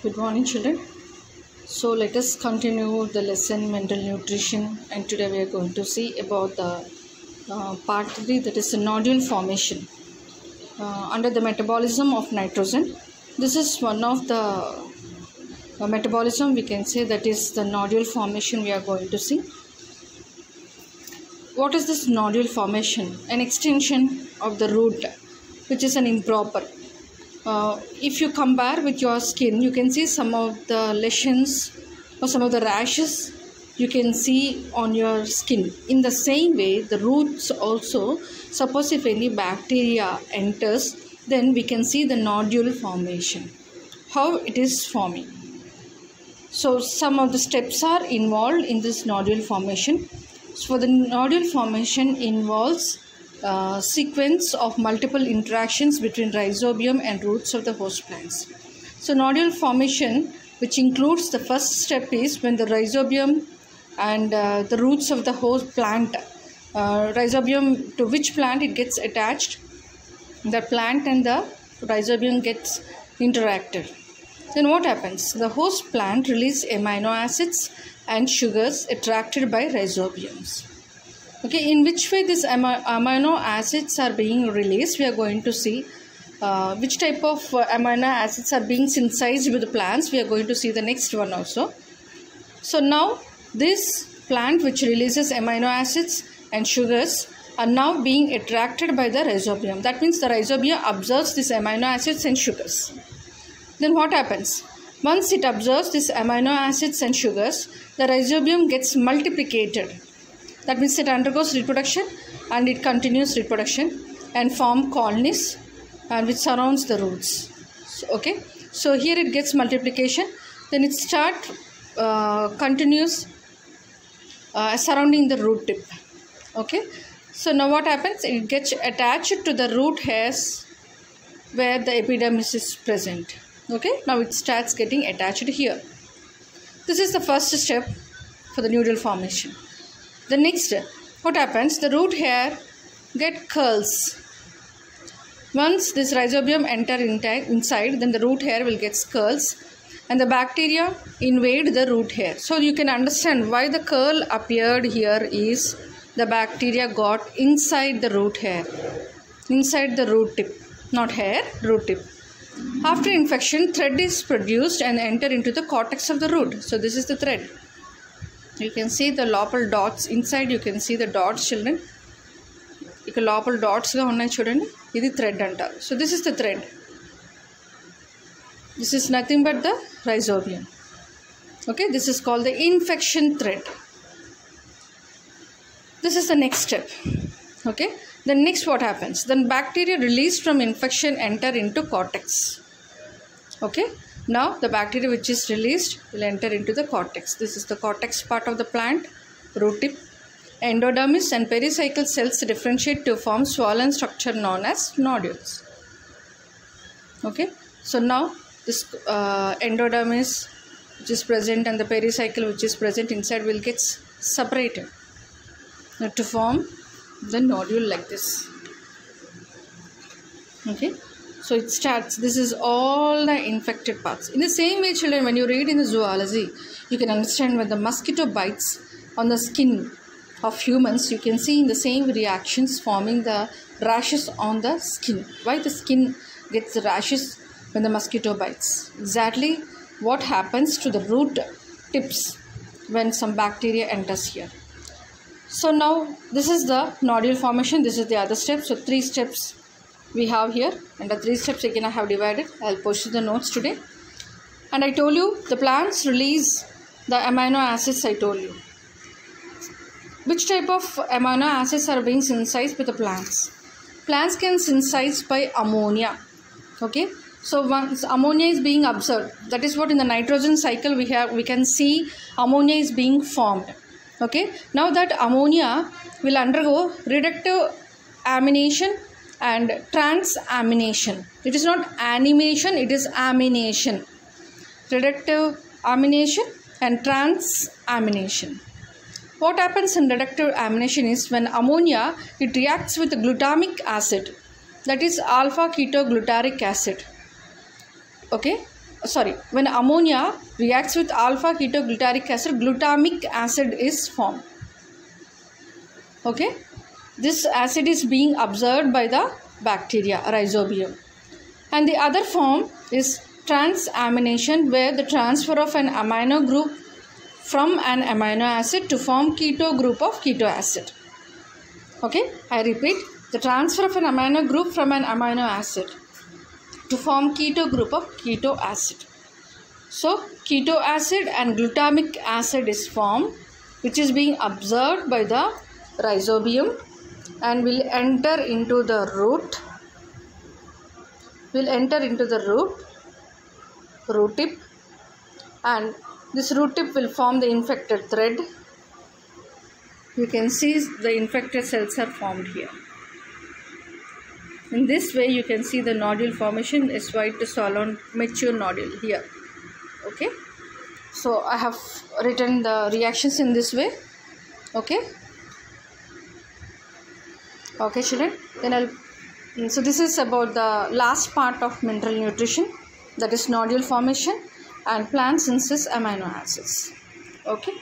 Good morning, children. So let us continue the lesson mental nutrition, and today we are going to see about the part 3, that is the nodule formation under the metabolism of nitrogen. This is one of the metabolism, we can say, that is the nodule formation we are going to see. What is this nodule formation? An extension of the root, which is an improper. If you compare with your skin, you can see some of the lesions or some of the rashes you can see on your skin. In the same way, the roots also, suppose if any bacteria enters, then we can see the nodule formation, how it is forming. So some of the steps are involved in this nodule formation. So the nodule formation involves sequence of multiple interactions between rhizobium and roots of the host plants. So nodule formation, which includes the first step, is when the rhizobium and the roots of the host plant, rhizobium to which plant it gets attached, the plant and the rhizobium gets interacted. Then what happens? The host plant release amino acids and sugars attracted by rhizobiums. Okay, in which way these amino acids are being released, we are going to see which type of amino acids are being synthesized with the plants. We are going to see the next one also. So now this plant which releases amino acids and sugars are now being attracted by the rhizobium. That means the rhizobium absorbs these amino acids and sugars. Then what happens? Once it absorbs these amino acids and sugars, the rhizobium gets multiplicated. That means it undergoes reproduction and it continues reproduction and form colonies and which surrounds the roots. So here it gets multiplication, then it continues surrounding the root tip. Okay, so now what happens? It gets attached to the root hairs where the epidermis is present. Okay, now it starts getting attached here. This is the first step for the nodule formation. The next, what happens? The root hair get curls. Once this rhizobium enter inside, then the root hair will get curls and the bacteria invade the root hair. So you can understand why the curl appeared here is the bacteria got inside the root hair, inside the root tip, not hair, root tip. After infection, thread is produced and enter into the cortex of the root. So this is the thread. You can see the local dots inside. You can see the dots, children. Ikkada local dots ga unnai chudandi. Idi thread antaru. So this is the thread. This is nothing but the rhizobium. Okay, this is called the infection thread. This is the next step. Okay, then next what happens? Then bacteria released from infection enter into cortex. Okay. Now the bacteria which is released will enter into the cortex. This is the cortex part of the plant, root tip. Endodermis and pericycle cells differentiate to form swollen structure known as nodules. Okay, so now this endodermis which is present and the pericycle which is present inside will get separated to form the nodule like this. Okay. So it starts, this is all the infected parts. In the same way, children, when you read in the zoology, you can understand when the mosquito bites on the skin of humans, you can see in the same reactions forming the rashes on the skin. Why the skin gets the rashes when the mosquito bites? Exactly what happens to the root tips when some bacteria enters here. So now this is the nodule formation. This is the other step. So 3 steps we have here, and the 3 steps again I have divided. I'll post the notes today. And I told you the plants release the amino acids. I told you which type of amino acids are being synthesized with the plants. Plants can synthesize by ammonia. Okay, so once ammonia is being absorbed, that is what in the nitrogen cycle we can see ammonia is being formed. Okay, now that ammonia will undergo reductive amination and transamination. It is not animation, it is amination. Reductive amination and transamination. What happens in reductive amination is when ammonia, it reacts with glutamic acid, that is alpha ketoglutarate acid. Okay, when ammonia reacts with alpha ketoglutaric acid, glutamic acid is formed. Okay, this acid is being absorbed by the bacteria Rhizobium. And the other form is transamination, where the transfer of an amino group from an amino acid to form keto group of keto acid. Okay, I repeat, the transfer of an amino group from an amino acid to form keto group of keto acid. So keto acid and glutamic acid is formed, which is being absorbed by the Rhizobium and will enter into the root. Root tip, and this root tip will form the infected thread. You can see the infected cells are formed here. In this way you can see the nodule formation is white to swollen mature nodule here. Okay, so I have written the reactions in this way. Okay, children, then so this is about the last part of mineral nutrition, that is nodule formation and plant synthesis amino acids. Okay.